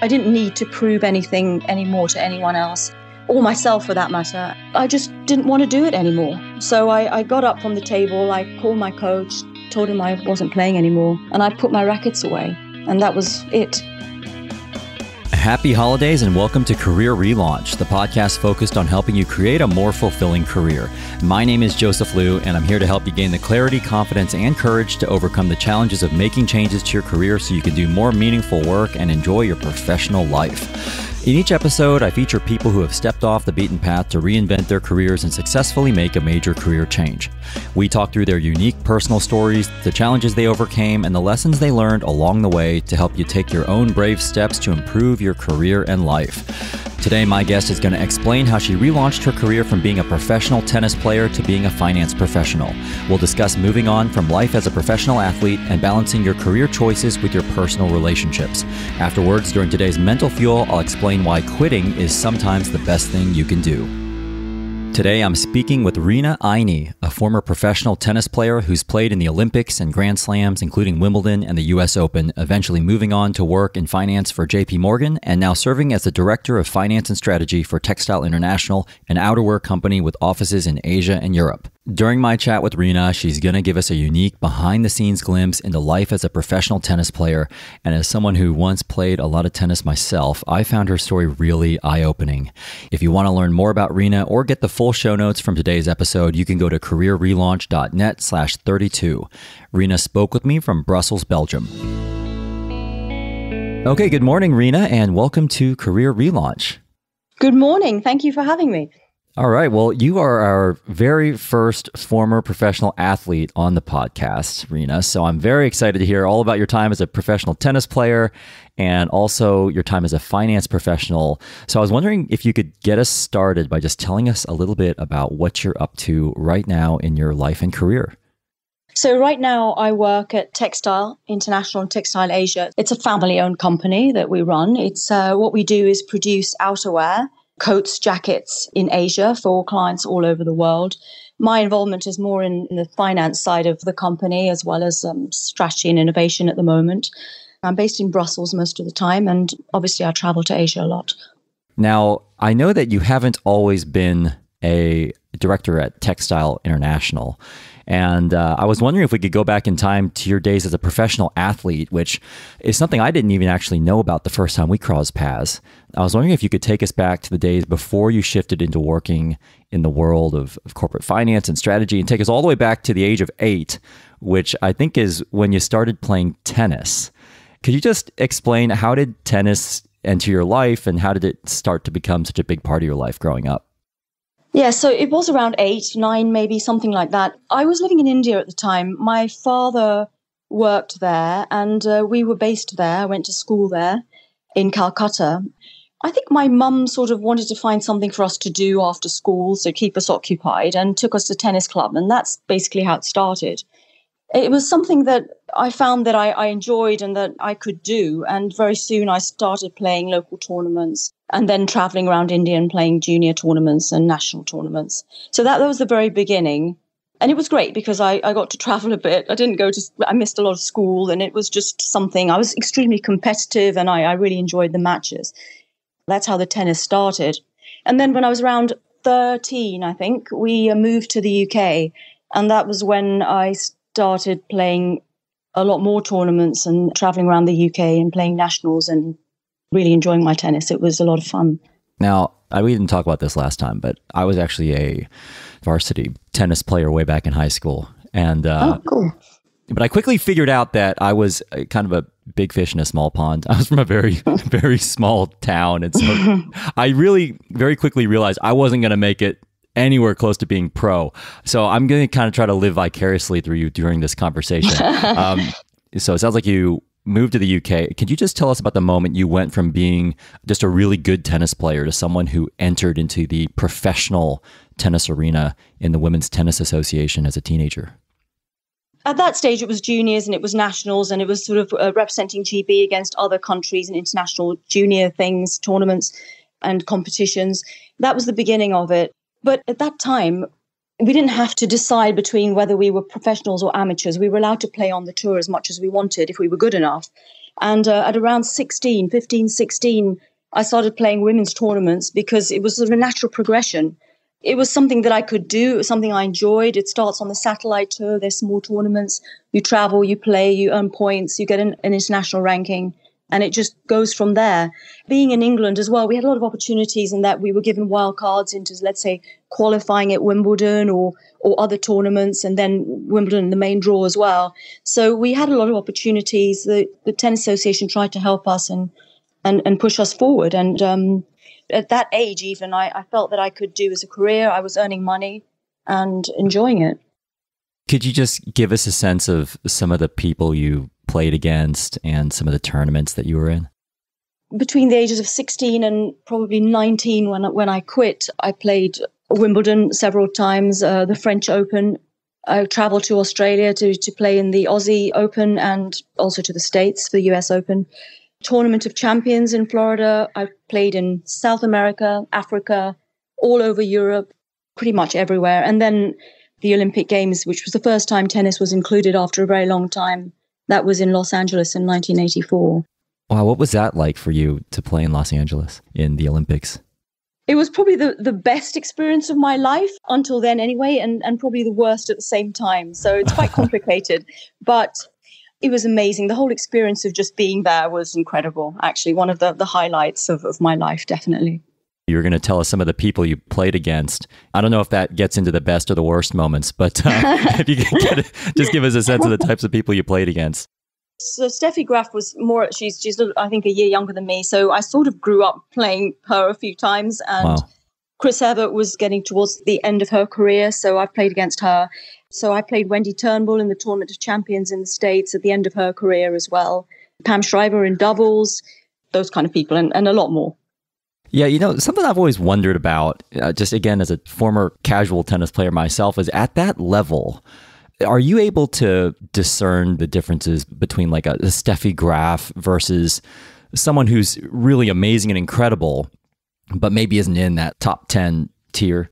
I didn't need to prove anything anymore to anyone else, or myself for that matter. I just didn't want to do it anymore. So I got up from the table, I called my coach, told him I wasn't playing anymore, and I put my rackets away. And that was it. Happy holidays and welcome to Career Relaunch, the podcast focused on helping you create a more fulfilling career. My name is Joseph Liu, and I'm here to help you gain the clarity, confidence, and courage to overcome the challenges of making changes to your career so you can do more meaningful work and enjoy your professional life. In each episode, I feature people who have stepped off the beaten path to reinvent their careers and successfully make a major career change. We talk through their unique personal stories, the challenges they overcame, and the lessons they learned along the way to help you take your own brave steps to improve your career and life. Today, my guest is going to explain how she relaunched her career from being a professional tennis player to being a finance professional. We'll discuss moving on from life as a professional athlete and balancing your career choices with your personal relationships. Afterwards, during today's Mental Fuel, I'll explain why quitting is sometimes the best thing you can do. Today, I'm speaking with Rina Einy, a former professional tennis player who's played in the Olympics and Grand Slams, including Wimbledon and the US Open, eventually moving on to work in finance for JP Morgan and now serving as the Director of Finance and Strategy for Textile International, an outerwear company with offices in Asia and Europe. During my chat with Rina, she's going to give us a unique behind-the-scenes glimpse into life as a professional tennis player. And as someone who once played a lot of tennis myself, I found her story really eye-opening. If you want to learn more about Rina or get the full show notes from today's episode, you can go to careerrelaunch.net/32. Rina spoke with me from Brussels, Belgium. Okay, good morning, Rina, and welcome to Career Relaunch. Good morning. Thank you for having me. All right. Well, you are our very first former professional athlete on the podcast, Rina. So I'm very excited to hear all about your time as a professional tennis player and also your time as a finance professional. So I was wondering if you could get us started by just telling us a little bit about what you're up to right now in your life and career. So right now I work at Textile International and Textile Asia. It's a family-owned company that we run. It's what we do is produce outerwear, coats, jackets in Asia for clients all over the world. My involvement is more in the finance side of the company as well as strategy and innovation at the moment. I'm based in Brussels most of the time, and obviously I travel to Asia a lot. Now, I know that you haven't always been a director at Textile International. And I was wondering if we could go back in time to your days as a professional athlete, which is something I didn't even actually know about the first time we crossed paths. I was wondering if you could take us back to the days before you shifted into working in the world of corporate finance and strategy and take us all the way back to the age of 8, which I think is when you started playing tennis. Could you just explain how did tennis enter your life and how did it start to become such a big part of your life growing up? Yeah, so it was around 8, 9, maybe something like that. I was living in India at the time. My father worked there and we were based there. I went to school there in Calcutta. I think my mum sort of wanted to find something for us to do after school, so keep us occupied, and took us to tennis club. And that's basically how it started. It was something that I found that I enjoyed and that I could do. And very soon I started playing local tournaments and then traveling around India and playing junior tournaments and national tournaments. So that was the very beginning. And it was great because I got to travel a bit. I missed a lot of school, and it was just something. I was extremely competitive and I really enjoyed the matches. That's how the tennis started. And then when I was around 13, I think, we moved to the UK. And that was when I started playing a lot more tournaments and traveling around the UK and playing nationals and really enjoying my tennis. It was a lot of fun. Now, we didn't talk about this last time, but I was actually a varsity tennis player way back in high school. And oh, cool. But I quickly figured out that I was kind of a big fish in a small pond. I was from a very, very small town. And so I really very quickly realized I wasn't going to make it anywhere close to being pro. So I'm going to kind of try to live vicariously through you during this conversation. So it sounds like you moved to the UK. Could you just tell us about the moment you went from being just a really good tennis player to someone who entered into the professional tennis arena in the Women's Tennis Association as a teenager? At that stage, it was juniors and it was nationals, and it was sort of representing GB against other countries and international junior things, tournaments and competitions. That was the beginning of it. But at that time, we didn't have to decide between whether we were professionals or amateurs. We were allowed to play on the tour as much as we wanted if we were good enough. And at around 16, 15, 16, I started playing women's tournaments because it was sort of a natural progression. It was something that I could do. It was something I enjoyed. It starts on the satellite tour. There's small tournaments. You travel, you play, you earn points, you get an international ranking, and it just goes from there. Being in England as well, we had a lot of opportunities in that we were given wild cards into, let's say, qualifying at Wimbledon or other tournaments, and then Wimbledon, the main draw as well. So we had a lot of opportunities. The Tennis Association tried to help us and push us forward. And at that age, even, I felt that I could do as a career. I was earning money and enjoying it. Could you just give us a sense of some of the people you played against and some of the tournaments that you were in? Between the ages of 16 and probably 19, when I quit, I played Wimbledon several times, the French Open. I traveled to Australia to play in the Aussie Open and also to the States for the US Open. Tournament of Champions in Florida. I played in South America, Africa, all over Europe, pretty much everywhere. And then the Olympic Games, which was the first time tennis was included after a very long time. That was in Los Angeles in 1984. Wow, what was that like for you to play in Los Angeles in the Olympics? It was probably the best experience of my life until then anyway, and probably the worst at the same time. So it's quite complicated, but it was amazing. The whole experience of just being there was incredible, actually. One of the highlights of my life, definitely. You were going to tell us some of the people you played against. I don't know if that gets into the best or the worst moments, but if you can just give us a sense of the types of people you played against. So Steffi Graf was more, she's I think a year younger than me. So I sort of grew up playing her a few times. And wow. Chris Evert was getting towards the end of her career. So I played against her. So I played Wendy Turnbull in the Tournament of Champions in the States at the end of her career as well. Pam Shriver in doubles, those kind of people, and a lot more. Yeah, you know, something I've always wondered about, just again, as a former casual tennis player myself, is at that level, are you able to discern the differences between like a Steffi Graf versus someone who's really amazing and incredible, but maybe isn't in that top 10 tier?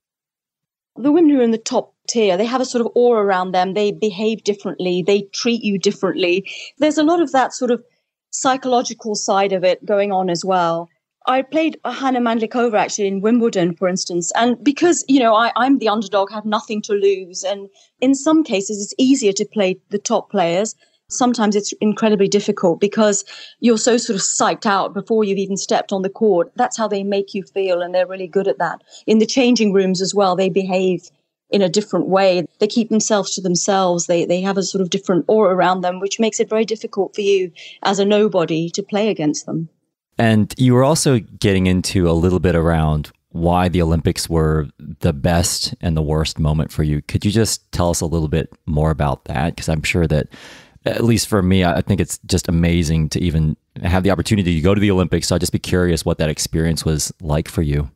The women who are in the top tier, they have a sort of aura around them. They behave differently. They treat you differently. There's a lot of that sort of psychological side of it going on as well. I played Hannah Mandlikova actually in Wimbledon, for instance. And because, you know, I'm the underdog, have nothing to lose. And in some cases, it's easier to play the top players. Sometimes it's incredibly difficult because you're so sort of psyched out before you've even stepped on the court. That's how they make you feel, and they're really good at that. In the changing rooms as well, they behave in a different way. They keep themselves to themselves. They have a sort of different aura around them, which makes it very difficult for you as a nobody to play against them. And you were also getting into a little bit around why the Olympics were the best and the worst moment for you. Could you just tell us a little bit more about that? Because I'm sure that, at least for me, I think it's just amazing to even have the opportunity to go to the Olympics. So I'd just be curious what that experience was like for you.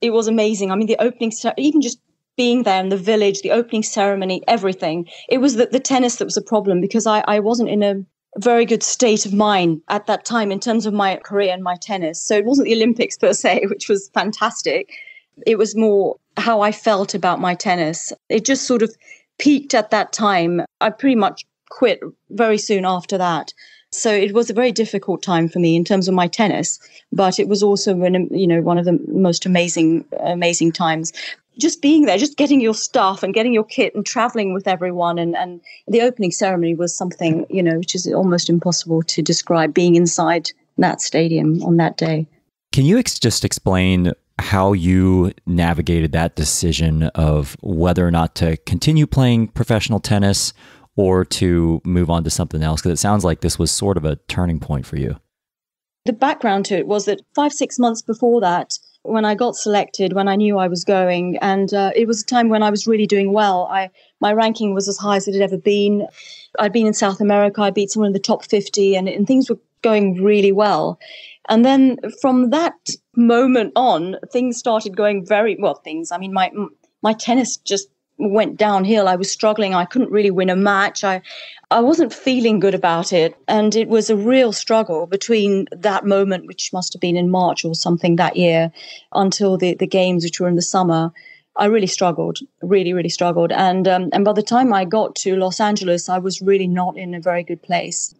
It was amazing. I mean, the opening, even just being there in the village, the opening ceremony, everything. It was the tennis that was a problem because I wasn't in a very good state of mind at that time in terms of my career and my tennis. So it wasn't the Olympics per se, which was fantastic. It was more how I felt about my tennis. It just sort of peaked at that time. I pretty much quit very soon after that. So it was a very difficult time for me in terms of my tennis, but it was also one of the most amazing times. Just being there, just getting your stuff and getting your kit and traveling with everyone. And the opening ceremony was something, which is almost impossible to describe, being inside that stadium on that day. Can you just explain how you navigated that decision of whether or not to continue playing professional tennis or to move on to something else? Because it sounds like this was sort of a turning point for you. The background to it was that 5-6 months before that, when I got selected, when I knew I was going, and it was a time when I was really doing well. My ranking was as high as it had ever been. I'd been in South America. I beat someone in the top 50, and things were going really well. And then from that moment on, things started going very well. My tennis just went downhill. I was struggling. I couldn't really win a match. I wasn't feeling good about it. And it was a real struggle between that moment, which must have been in March or something that year, until the games, which were in the summer. I really struggled, really, really struggled. And by the time I got to Los Angeles, I was really not in a very good place.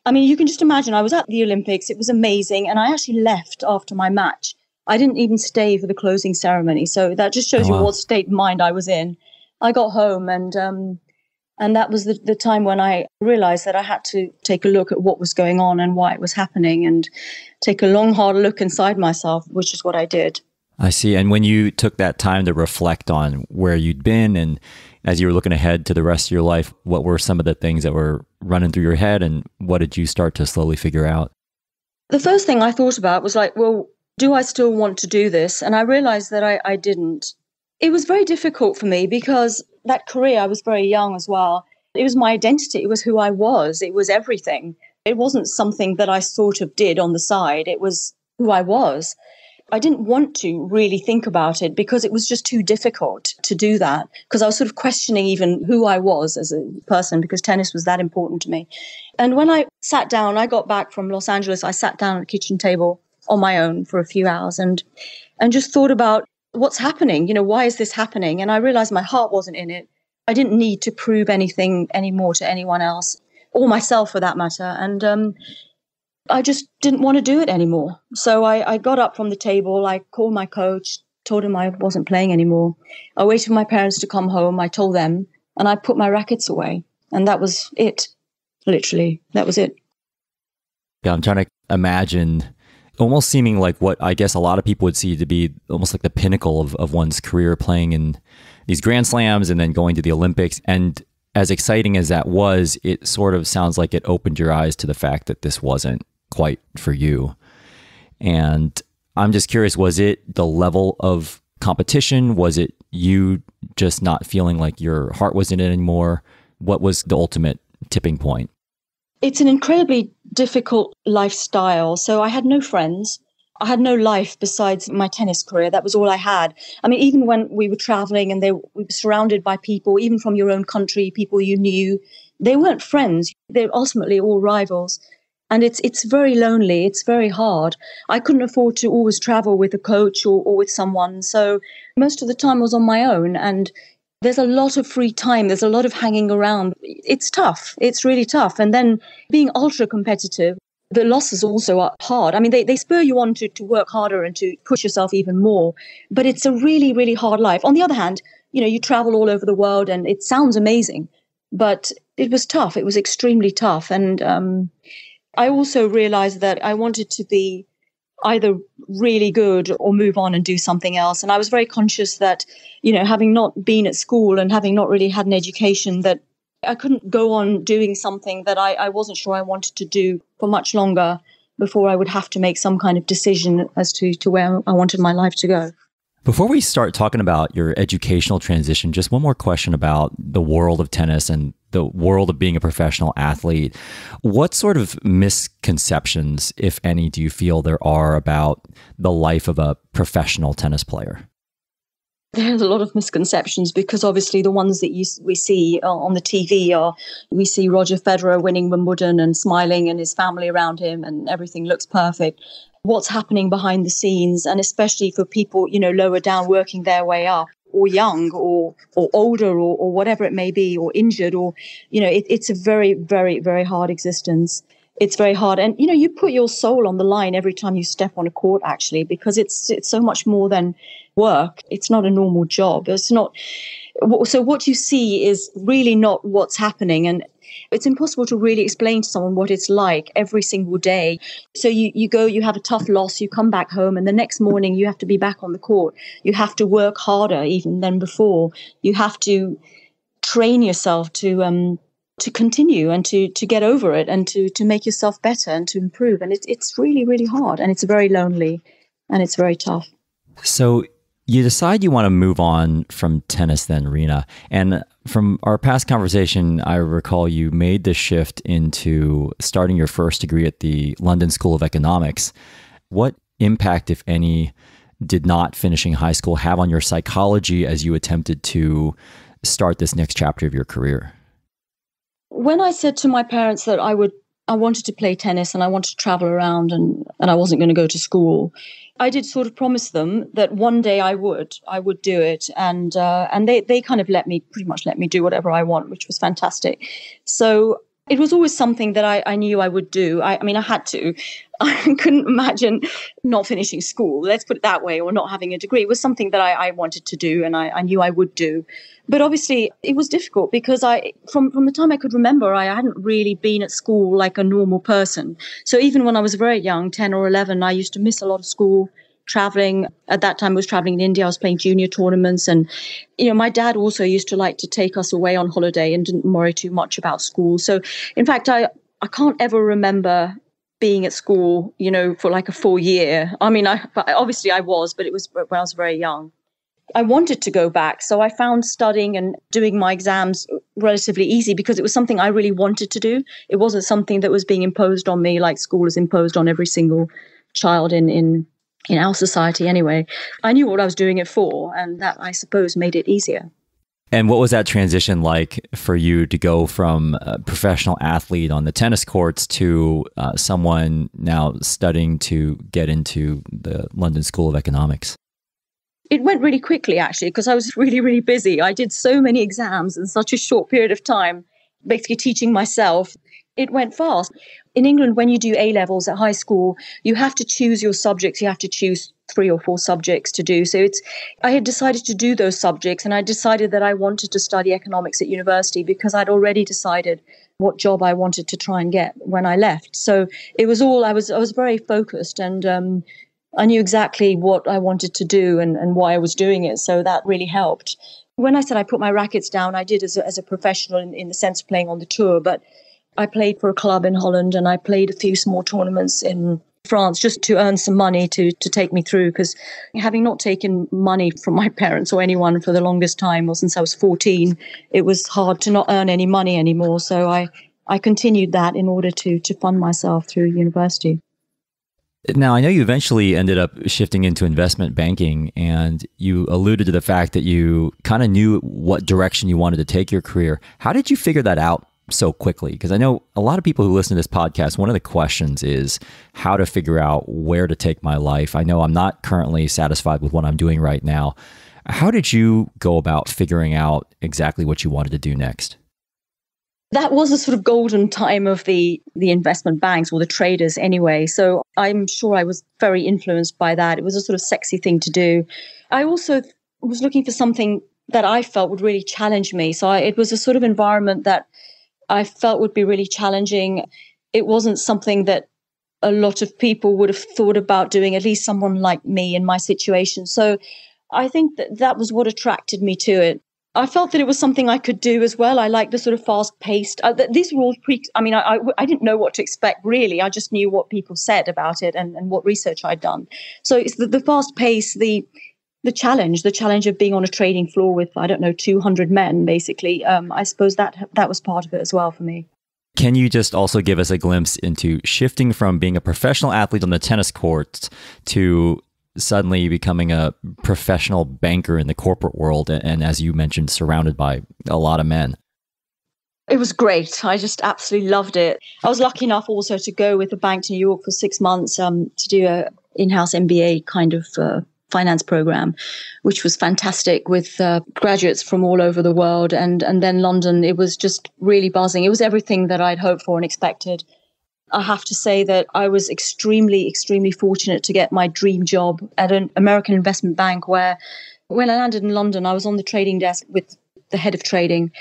I mean, you can just imagine, I was at the Olympics. It was amazing. And I actually left after my match. I didn't even stay for the closing ceremony. So that just shows Oh, you wow. what state of mind I was in. I got home and that was the time when I realized that I had to take a look at what was going on and why it was happening and take a long, hard look inside myself, which is what I did. I see. And when you took that time to reflect on where you'd been and as you were looking ahead to the rest of your life, what were some of the things that were running through your head and what did you start to slowly figure out? The first thing I thought about was like, well, do I still want to do this? And I realized that I didn't. It was very difficult for me because that career, I was very young as well. It was my identity. It was who I was. It was everything. It wasn't something that I sort of did on the side. It was who I was. I didn't want to really think about it because it was just too difficult to do that, because I was sort of questioning even who I was as a person because tennis was that important to me. And when I sat down, I got back from Los Angeles, I sat down at the kitchen table on my own for a few hours and just thought about what's happening. Why is this happening? And I realized my heart wasn't in it. I didn't need to prove anything anymore to anyone else or myself for that matter. And I just didn't want to do it anymore. So I got up from the table. I called my coach, told him I wasn't playing anymore. I waited for my parents to come home. I told them, and I put my rackets away. And that was it. Literally, that was it. Yeah, I'm trying to imagine almost seeming like what I guess a lot of people would see to be almost like the pinnacle of one's career, playing in these Grand Slams and then going to the Olympics. And as exciting as that was, it sort of sounds like it opened your eyes to the fact that this wasn't quite for you. And I'm just curious, was it the level of competition? Was it you just not feeling like your heart was in it anymore? What was the ultimate tipping point? It's an incredibly difficult lifestyle. So I had no friends. I had no life besides my tennis career. That was all I had. I mean, even when we were traveling and we were surrounded by people, even from your own country, people you knew, they weren't friends. They're ultimately all rivals. And it's very lonely. It's very hard. I couldn't afford to always travel with a coach or with someone. So most of the time I was on my own. And there's a lot of free time. There's a lot of hanging around. It's tough. It's really tough. And then being ultra competitive, the losses also are hard. I mean, they spur you on to work harder and to push yourself even more. But it's a really, really hard life. On the other hand, you travel all over the world and it sounds amazing. But it was tough. It was extremely tough. And I also realized that I wanted to be either really good or move on and do something else. And I was very conscious that, having not been at school and having not really had an education, that I couldn't go on doing something that I wasn't sure I wanted to do for much longer before I would have to make some kind of decision as to where I wanted my life to go. Before we start talking about your educational transition, just one more question about the world of tennis and the world of being a professional athlete. What sort of misconceptions, if any, do you feel there are about the life of a professional tennis player? There's a lot of misconceptions because obviously the ones that we see on the TV are, we see Roger Federer winning Wimbledon and smiling and his family around him and everything looks perfect. What's happening behind the scenes, and especially for people, lower down working their way up, or young or older or whatever it may be, or injured, or, it's a very, very, very hard existence. It's very hard. And, you put your soul on the line every time you step on a court, actually, because it's so much more than work. It's not a normal job. It's not. So what you see is really not what's happening. And it's impossible to really explain to someone what it's like every single day. So you go, you have a tough loss, you come back home, and the next morning you have to be back on the court. You have to work harder even than before. You have to train yourself to continue and to get over it and to make yourself better and to improve. And it's really, really hard, and it's very lonely and it's very tough. So you decide you want to move on from tennis then, Rina. And from our past conversation, I recall you made the shift into starting your first degree at the London School of Economics. What impact, if any, did not finishing high school have on your psychology as you attempted to start this next chapter of your career? When I said to my parents that I wanted to play tennis and I wanted to travel around and I wasn't going to go to school, I did sort of promise them that one day I would do it. And they kind of pretty much let me do whatever I want, which was fantastic. So It was always something that I knew I would do. I mean, I had to. I couldn't imagine not finishing school, let's put it that way, or not having a degree. It was something that I wanted to do and I knew I would do. But obviously, it was difficult because from the time I could remember, I hadn't really been at school like a normal person. So even when I was very young, 10 or 11, I used to miss a lot of school. Traveling at that time, I was traveling in India. I was playing junior tournaments, and my dad also used to like to take us away on holiday and didn't worry too much about school. So, in fact, I can't ever remember being at school, for like a full year. I mean, obviously I was, but it was when I was very young. I wanted to go back, so I found studying and doing my exams relatively easy because it was something I really wanted to do. It wasn't something that was being imposed on me like school is imposed on every single child in our society anyway. I knew what I was doing it for, and that, I suppose, made it easier. And what was that transition like for you to go from a professional athlete on the tennis courts to someone now studying to get into the London School of Economics? It went really quickly, actually, because I was really, really busy. I did so many exams in such a short period of time, basically teaching myself. It went fast. In England, when you do A-levels at high school, you have to choose your subjects. You have to choose 3 or 4 subjects to do. So I had decided to do those subjects, and I decided that I wanted to study economics at university because I'd already decided what job I wanted to try and get when I left. So it was all, I was very focused, and I knew exactly what I wanted to do and why I was doing it. So that really helped. When I said I put my rackets down, I did as a professional in the sense of playing on the tour, but I played for a club in Holland and I played a few small tournaments in France just to earn some money to take me through, because having not taken money from my parents or anyone for the longest time, or since I was 14, it was hard to not earn any money anymore. So I continued that in order to fund myself through university. Now, I know you eventually ended up shifting into investment banking, and you alluded to the fact that you kind of knew what direction you wanted to take your career. How did you figure that out so quickly? Because I know a lot of people who listen to this podcast, one of the questions is how to figure out where to take my life. I know I'm not currently satisfied with what I'm doing right now. How did you go about figuring out exactly what you wanted to do next? That was a sort of golden time of the investment banks, or the traders anyway. So I'm sure I was very influenced by that. It was a sort of sexy thing to do. I also was looking for something that I felt would really challenge me. So it was a sort of environment that I felt would be really challenging. It wasn't something that a lot of people would have thought about doing, at least someone like me in my situation. So I think that was what attracted me to it. I felt that it was something I could do as well. I like the sort of fast-paced. These were all I didn't know what to expect, really. I just knew what people said about it and what research I'd done. So it's the fast pace, the challenge of being on a trading floor with, 200 men, basically. I suppose that was part of it as well for me. Can you just also give us a glimpse into shifting from being a professional athlete on the tennis courts to suddenly becoming a professional banker in the corporate world, and as you mentioned, surrounded by a lot of men? It was great. I just absolutely loved it. I was lucky enough also to go with the bank to New York for 6 months to do a in-house MBA kind of finance program, which was fantastic, with graduates from all over the world. And then London, it was just really buzzing. It was everything that I'd hoped for and expected. I have to say that I was extremely, extremely fortunate to get my dream job at an American investment bank, where when I landed in London, I was on the trading desk with the head of trading,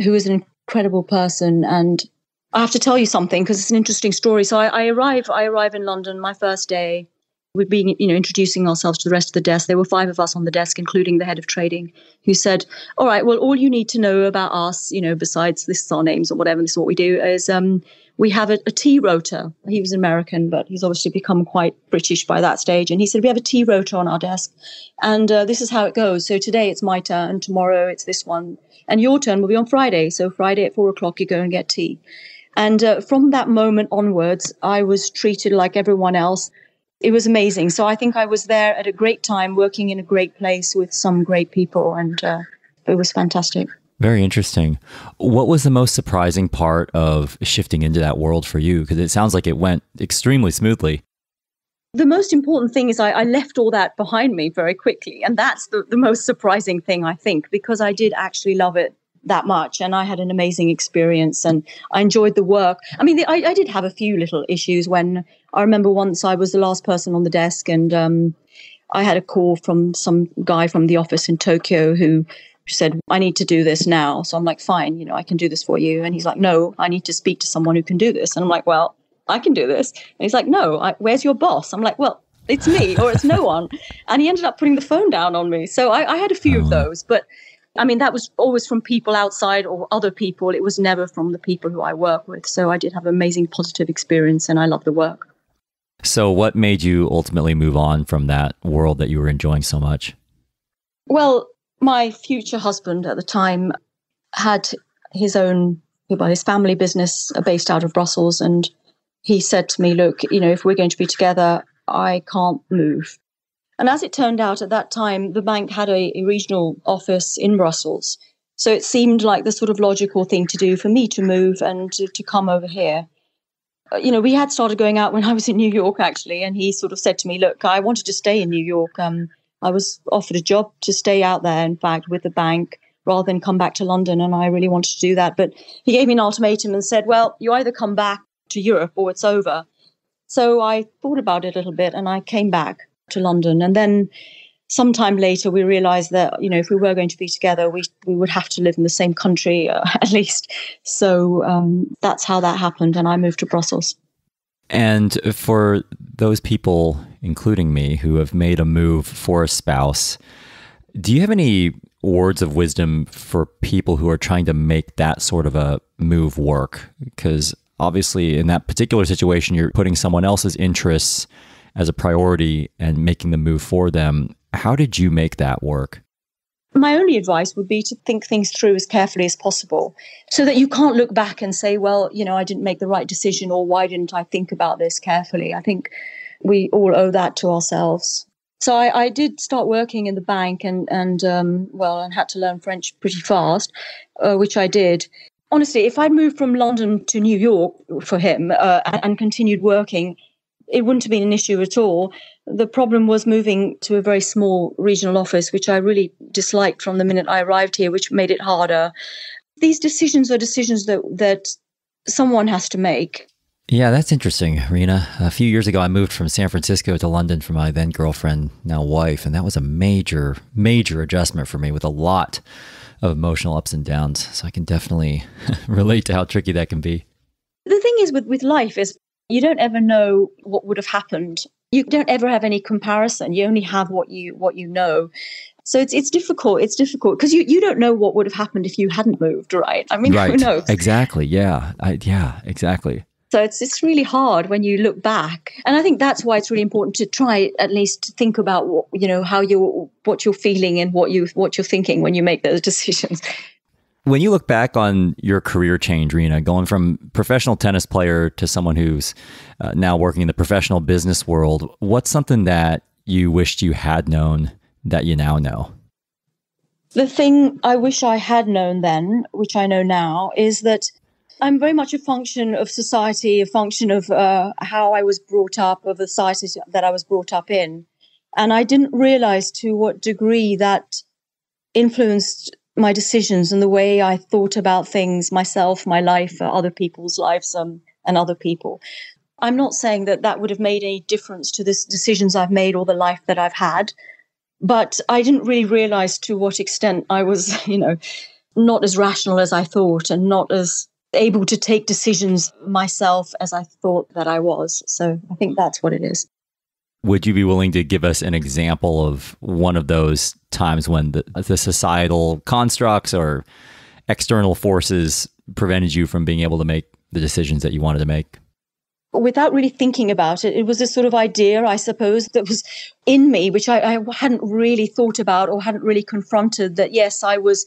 who was an incredible person. And I have to tell you something, because it's an interesting story. So I arrive in London my first day. We'd been, introducing ourselves to the rest of the desk. There were 5 of us on the desk, including the head of trading, who said, all right, well, all you need to know about us, besides this is our names or whatever, this is what we do, is we have a tea rota. He was American, but he's obviously become quite British by that stage. And he said, we have a tea rota on our desk, and this is how it goes. So today it's my turn, tomorrow it's this one, and your turn will be on Friday. So Friday at 4:00, you go and get tea. And from that moment onwards, I was treated like everyone else. It was amazing. So I think I was there at a great time, working in a great place with some great people, and it was fantastic. Very interesting. What was the most surprising part of shifting into that world for you? Because it sounds like it went extremely smoothly. The most important thing is I left all that behind me very quickly. And that's the most surprising thing, I think, because I did actually love it that much. And I had an amazing experience and I enjoyed the work. I mean, I did have a few little issues when I remember once I was the last person on the desk and I had a call from some guy from the office in Tokyo who said, I need to do this now. So I'm like, fine, I can do this for you. And he's like, no, I need to speak to someone who can do this. And I'm like, well, I can do this. And he's like, no, where's your boss? I'm like, well, it's me or it's no one. And he ended up putting the phone down on me. So I had a few of those. But I mean, that was always from people outside or other people. It was never from the people who I work with. So I did have an amazing positive experience and I love the work. So what made you ultimately move on from that world that you were enjoying so much? Well, my future husband at the time had his family business based out of Brussels. And he said to me, look, if we're going to be together, I can't move. And as it turned out at that time, the bank had a regional office in Brussels. So it seemed like the sort of logical thing to do for me to move and to come over here. We had started going out when I was in New York, actually. And he sort of said to me, look, I wanted to stay in New York. I was offered a job to stay out there, in fact, with the bank rather than come back to London. And I really wanted to do that. But he gave me an ultimatum and said, well, you either come back to Europe or it's over. So I thought about it a little bit and I came back to London. And then sometime later, we realized that, if we were going to be together, we would have to live in the same country at least. So that's how that happened. And I moved to Brussels. And for those people, including me, who have made a move for a spouse, do you have any words of wisdom for people who are trying to make that sort of a move work? Because obviously in that particular situation, you're putting someone else's interests as a priority and making the move for them. How did you make that work? My only advice would be to think things through as carefully as possible so that you can't look back and say, well, I didn't make the right decision or why didn't I think about this carefully? I think we all owe that to ourselves. So I did start working in the bank and had to learn French pretty fast, which I did. Honestly, if I'd moved from London to New York for him and continued working, it wouldn't have been an issue at all. The problem was moving to a very small regional office, which I really disliked from the minute I arrived here, which made it harder. These decisions are decisions that someone has to make. Yeah, that's interesting, Rina. A few years ago, I moved from San Francisco to London for my then girlfriend, now wife, and that was a major, major adjustment for me with a lot of emotional ups and downs. So I can definitely relate to how tricky that can be. The thing is with life is you don't ever know what would have happened. You don't ever have any comparison. You only have what you know. So it's difficult. It's difficult because you don't know what would have happened if you hadn't moved, right? I mean, right. Who knows? Exactly. Yeah. Exactly. So it's really hard when you look back. And I think that's why it's really important to try at least to think about what you're feeling and what you're thinking when you make those decisions. When you look back on your career change, Rina, going from professional tennis player to someone who's now working in the professional business world, what's something that you wished you had known that you now know? The thing I wish I had known then, which I know now, is that I'm very much a function of society, a function of how I was brought up, of the society that I was brought up in. And I didn't realize to what degree that influenced my decisions and the way I thought about things, myself, my life, other people's lives, and other people. I'm not saying that would have made any difference to the decisions I've made or the life that I've had, but I didn't really realize to what extent I was, not as rational as I thought and not as able to take decisions myself as I thought that I was. So I think that's what it is. Would you be willing to give us an example of one of those times when the societal constructs or external forces prevented you from being able to make the decisions that you wanted to make? Without really thinking about it, it was a sort of idea, I suppose, that was in me, which I hadn't really thought about or hadn't really confronted, that yes, I was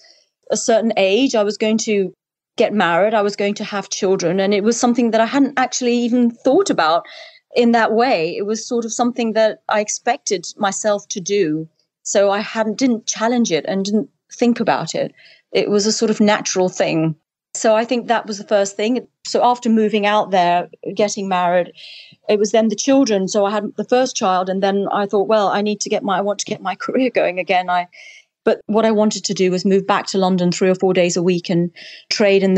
a certain age, I was going to get married, I was going to have children, and it was something that I hadn't actually even thought about in that way. It was sort of something that I expected myself to do. So I didn't challenge it and didn't think about it. It was a sort of natural thing. So I think that was the first thing. So after moving out there, getting married, it was then the children. So I had the first child, and then I thought, well, I want to get my career going again. But what I wanted to do was move back to London 3 or 4 days a week and trade on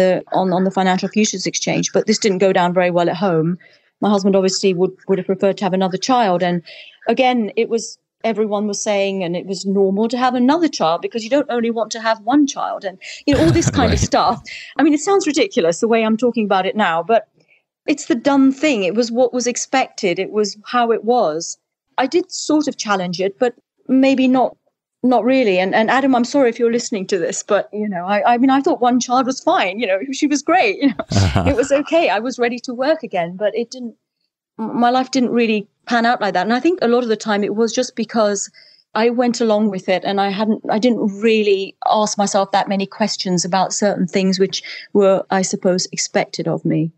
the financial futures exchange. But this didn't go down very well at home. My husband obviously would have preferred to have another child. And again, everyone was saying, and it was normal to have another child because you don't only want to have one child, and all this kind of stuff. I mean, it sounds ridiculous the way I'm talking about it now, but it's the done thing. It was what was expected. It was how it was. I did sort of challenge it, but maybe not really. And Adam, I'm sorry if you're listening to this, but I mean, I thought one child was fine. She was great. It was okay. I was ready to work again, but it didn't. My life didn't really pan out like that. And I think a lot of the time it was just because I went along with it and I didn't really ask myself that many questions about certain things which were, I suppose, expected of me.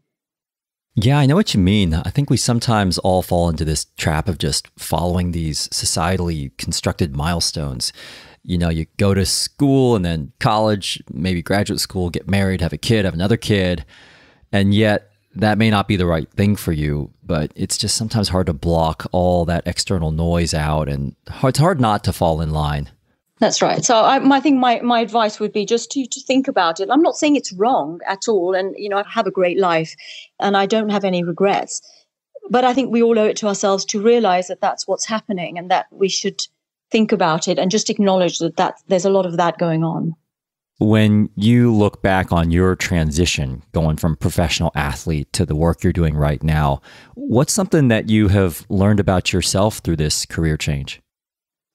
Yeah, I know what you mean. I think we sometimes all fall into this trap of just following these societally constructed milestones. You go to school and then college, maybe graduate school, get married, have a kid, have another kid, and yet that may not be the right thing for you, but it's just sometimes hard to block all that external noise out, and it's hard not to fall in line. That's right. So I think my advice would be just to think about it. I'm not saying it's wrong at all, and I have a great life and I don't have any regrets, but I think we all owe it to ourselves to realize that that's what's happening and that we should think about it and just acknowledge that there's a lot of that going on. When you look back on your transition, going from professional athlete to the work you're doing right now, what's something that you have learned about yourself through this career change?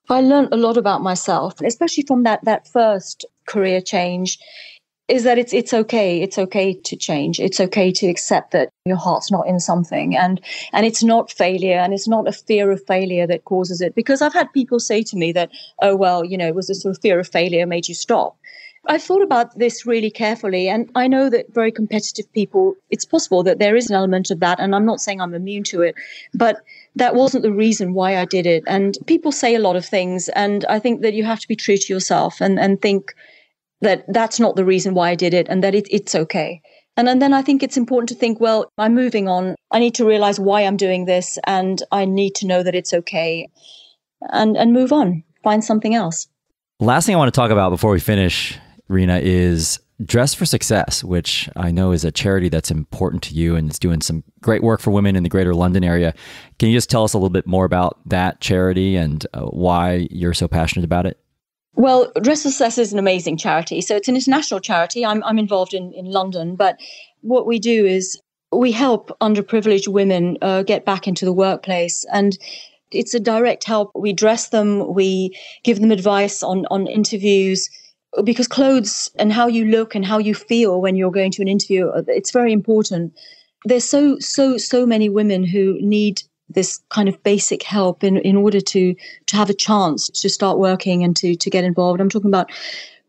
I learned a lot about myself, especially from that first career change, is that it's okay. It's okay to change. It's okay to accept that your heart's not in something, and it's not failure, and it's not a fear of failure that causes it. Because I've had people say to me that, oh, well, it was a sort of fear of failure made you stop. I've thought about this really carefully, and I know that very competitive people, it's possible that there is an element of that, and I'm not saying I'm immune to it, but that wasn't the reason why I did it. And people say a lot of things, and I think that you have to be true to yourself and think that that's not the reason why I did it, and that it's okay. And then I think it's important to think, well, I'm moving on. I need to realize why I'm doing this, and I need to know that it's okay, and move on, find something else. Last thing I want to talk about before we finish, Rina, is Dress for Success, which I know is a charity that's important to you and is doing some great work for women in the greater London area. Can you just tell us a little bit more about that charity and why you're so passionate about it? Well, Dress for Success is an amazing charity. So it's an international charity. I'm involved in London, but what we do is we help underprivileged women get back into the workplace, and it's a direct help. We dress them, we give them advice on interviews, because clothes and how you look and how you feel when you're going to an interview, it's very important. There's so many women who need this kind of basic help in order to have a chance to start working and to get involved. I'm talking about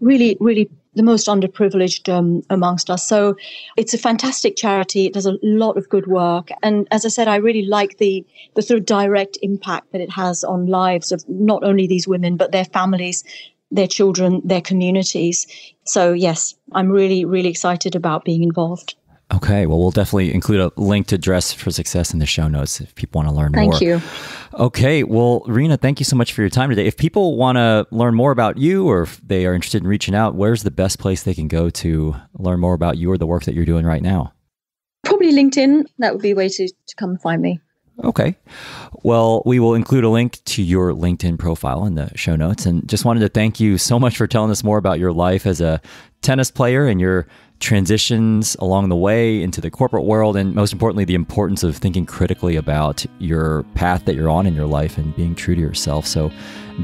really, really the most underprivileged amongst us. So it's a fantastic charity. It does a lot of good work. And as I said, I really like the sort of direct impact that it has on lives of not only these women, but their families, their children, their communities. So yes, I'm really, really excited about being involved. Okay, well, we'll definitely include a link to Dress for Success in the show notes if people want to learn more. Thank you. Okay, well, Rina, thank you so much for your time today. If people want to learn more about you, or if they are interested in reaching out, where's the best place they can go to learn more about you or the work that you're doing right now? Probably LinkedIn. That would be a way to come and find me. Okay. Well, we will include a link to your LinkedIn profile in the show notes. And just wanted to thank you so much for telling us more about your life as a tennis player and your transitions along the way into the corporate world, and most importantly, the importance of thinking critically about your path that you're on in your life and being true to yourself. So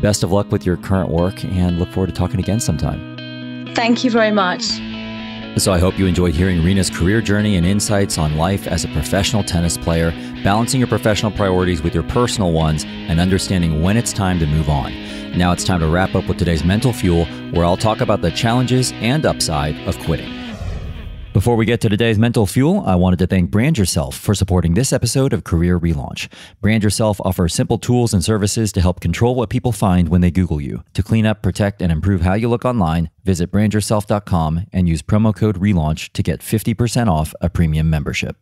best of luck with your current work, and look forward to talking again sometime. Thank you very much. So I hope you enjoyed hearing Rina's career journey and insights on life as a professional tennis player, balancing your professional priorities with your personal ones, and understanding when it's time to move on. Now it's time to wrap up with today's Mental Fuel, where I'll talk about the challenges and upside of quitting. Before we get to today's Mental Fuel, I wanted to thank Brand Yourself for supporting this episode of Career Relaunch. Brand Yourself offers simple tools and services to help control what people find when they Google you. To clean up, protect, and improve how you look online, visit brandyourself.com and use promo code RELAUNCH to get 50% off a premium membership.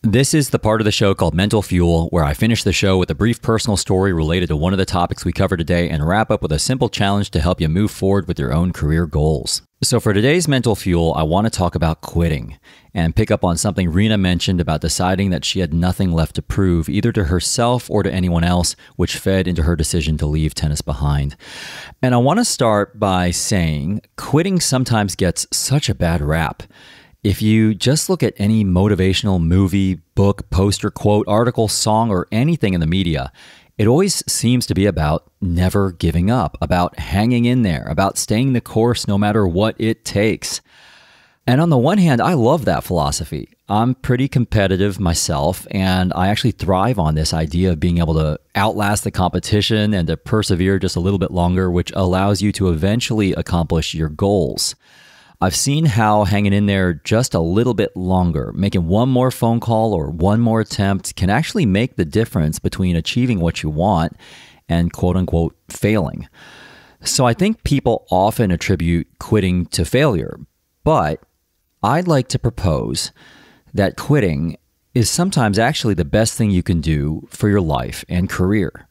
This is the part of the show called Mental Fuel, where I finish the show with a brief personal story related to one of the topics we covered today and wrap up with a simple challenge to help you move forward with your own career goals. So for today's Mental Fuel, I want to talk about quitting and pick up on something Rina mentioned about deciding that she had nothing left to prove, either to herself or to anyone else, which fed into her decision to leave tennis behind. And I want to start by saying quitting sometimes gets such a bad rap. If you just look at any motivational movie, book, poster, quote, article, song, or anything in the media, it always seems to be about never giving up, about hanging in there, about staying the course no matter what it takes. And on the one hand, I love that philosophy. I'm pretty competitive myself, and I actually thrive on this idea of being able to outlast the competition and to persevere just a little bit longer, which allows you to eventually accomplish your goals. I've seen how hanging in there just a little bit longer, making one more phone call or one more attempt can actually make the difference between achieving what you want and quote unquote failing. So I think people often attribute quitting to failure, but I'd like to propose that quitting is sometimes actually the best thing you can do for your life and career.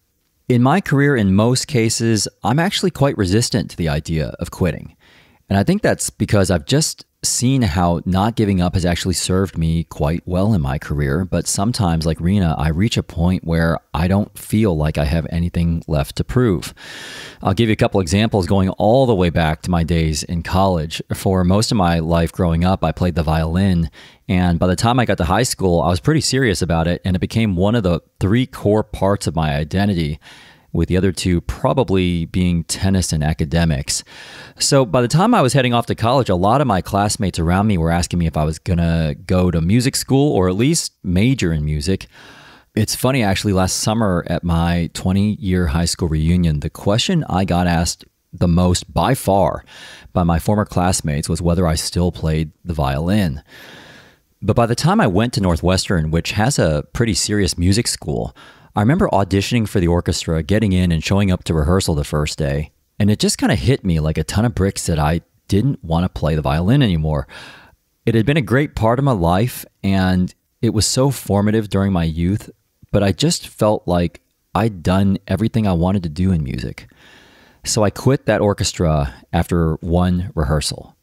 In my career, in most cases, I'm actually quite resistant to the idea of quitting. And I think that's because I've just seen how not giving up has actually served me quite well in my career. But sometimes, like Rina, I reach a point where I don't feel like I have anything left to prove. I'll give you a couple examples going all the way back to my days in college. For most of my life growing up, I played the violin. And by the time I got to high school, I was pretty serious about it. And it became one of the 3 core parts of my identity, with the other 2 probably being tennis and academics. So by the time I was heading off to college, a lot of my classmates around me were asking me if I was going to go to music school or at least major in music. It's funny, actually, last summer at my 20-year high school reunion, the question I got asked the most by far by my former classmates was whether I still played the violin. But by the time I went to Northwestern, which has a pretty serious music school, I remember auditioning for the orchestra, getting in and showing up to rehearsal the first day. And it just kind of hit me like a ton of bricks that I didn't want to play the violin anymore. It had been a great part of my life and it was so formative during my youth, but I just felt like I'd done everything I wanted to do in music. So I quit that orchestra after one rehearsal.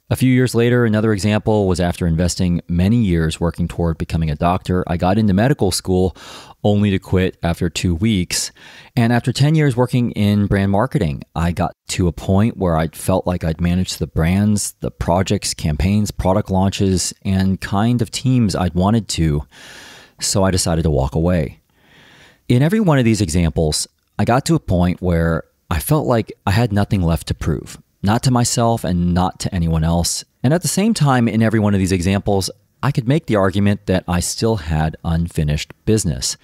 A few years later, another example was after investing many years working toward becoming a doctor, I got into medical school only to quit after 2 weeks. And after 10 years working in brand marketing, I got to a point where I felt like I'd managed the brands, the projects, campaigns, product launches, and kind of teams I'd wanted to. So I decided to walk away. In every one of these examples, I got to a point where I felt like I had nothing left to prove. Not to myself and not to anyone else. And at the same time, in every one of these examples, I could make the argument that I still had unfinished business.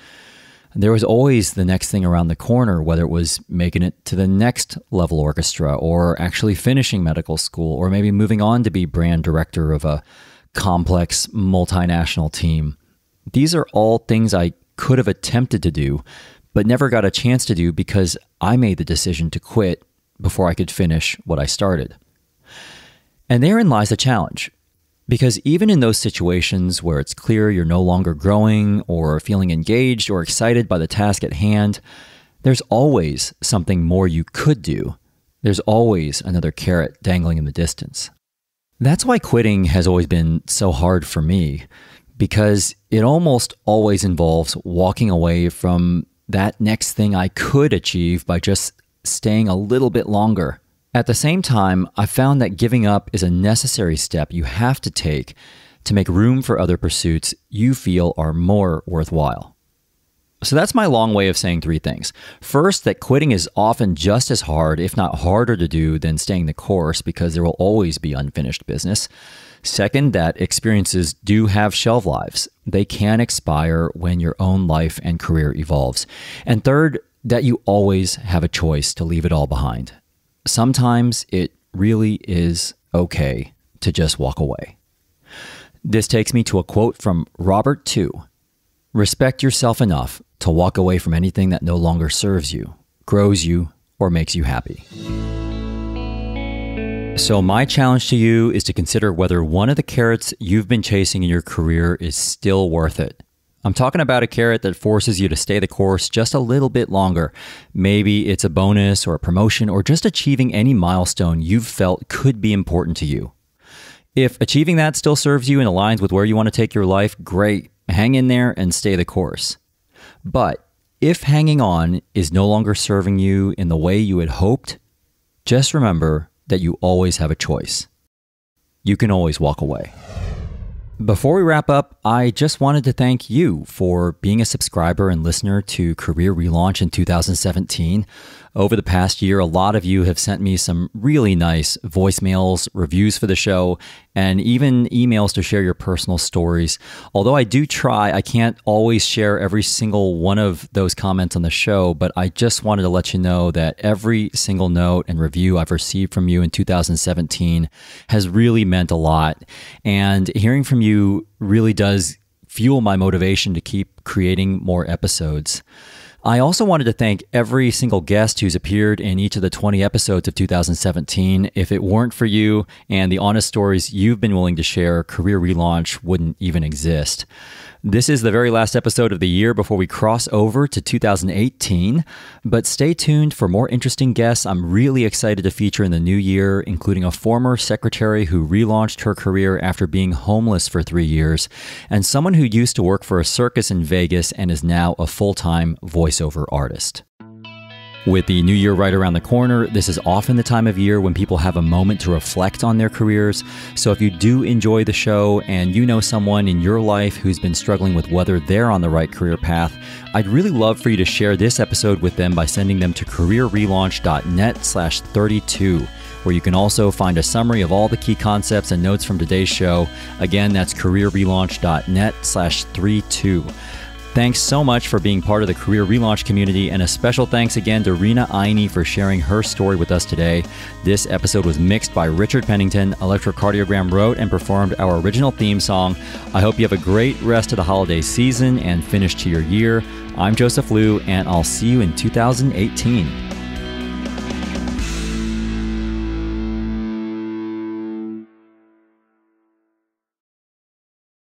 There was always the next thing around the corner, whether it was making it to the next level orchestra or actually finishing medical school or maybe moving on to be brand director of a complex multinational team. These are all things I could have attempted to do, but never got a chance to do because I made the decision to quit before I could finish what I started. And therein lies the challenge, because even in those situations where it's clear you're no longer growing or feeling engaged or excited by the task at hand, there's always something more you could do. There's always another carrot dangling in the distance. That's why quitting has always been so hard for me, because it almost always involves walking away from that next thing I could achieve by just staying a little bit longer. At the same time, I found that giving up is a necessary step you have to take to make room for other pursuits you feel are more worthwhile. So that's my long way of saying 3 things. First, that quitting is often just as hard, if not harder to do than staying the course because there will always be unfinished business. Second, that experiences do have shelf lives. They can expire when your own life and career evolves. And third, that you always have a choice to leave it all behind. Sometimes it really is okay to just walk away. This takes me to a quote from Robert II. Respect yourself enough to walk away from anything that no longer serves you, grows you, or makes you happy. So my challenge to you is to consider whether one of the carrots you've been chasing in your career is still worth it. I'm talking about a carrot that forces you to stay the course just a little bit longer. Maybe it's a bonus or a promotion or just achieving any milestone you've felt could be important to you. If achieving that still serves you and aligns with where you want to take your life, great. Hang in there and stay the course. But if hanging on is no longer serving you in the way you had hoped, just remember that you always have a choice. You can always walk away. Before we wrap up, I just wanted to thank you for being a subscriber and listener to Career Relaunch in 2017. Over the past year, a lot of you have sent me some really nice voicemails, reviews for the show, and even emails to share your personal stories. Although I do try, I can't always share every single one of those comments on the show, but I just wanted to let you know that every single note and review I've received from you in 2017 has really meant a lot. And hearing from you really does fuel my motivation to keep creating more episodes. I also wanted to thank every single guest who's appeared in each of the 20 episodes of 2017. If it weren't for you and the honest stories you've been willing to share, Career Relaunch wouldn't even exist. This is the very last episode of the year before we cross over to 2018, but stay tuned for more interesting guests I'm really excited to feature in the new year, including a former secretary who relaunched her career after being homeless for 3 years, and someone who used to work for a circus in Vegas and is now a full-time voiceover artist. With the new year right around the corner, this is often the time of year when people have a moment to reflect on their careers. So if you do enjoy the show and you know someone in your life who's been struggling with whether they're on the right career path, I'd really love for you to share this episode with them by sending them to careerrelaunch.net/32, where you can also find a summary of all the key concepts and notes from today's show. Again, that's careerrelaunch.net/32. Thanks so much for being part of the Career Relaunch community, and a special thanks again to Rina Einy for sharing her story with us today. This episode was mixed by Richard Pennington. Electrocardiogram wrote and performed our original theme song. I hope you have a great rest of the holiday season and finish to your year. I'm Joseph Liu, and I'll see you in 2018.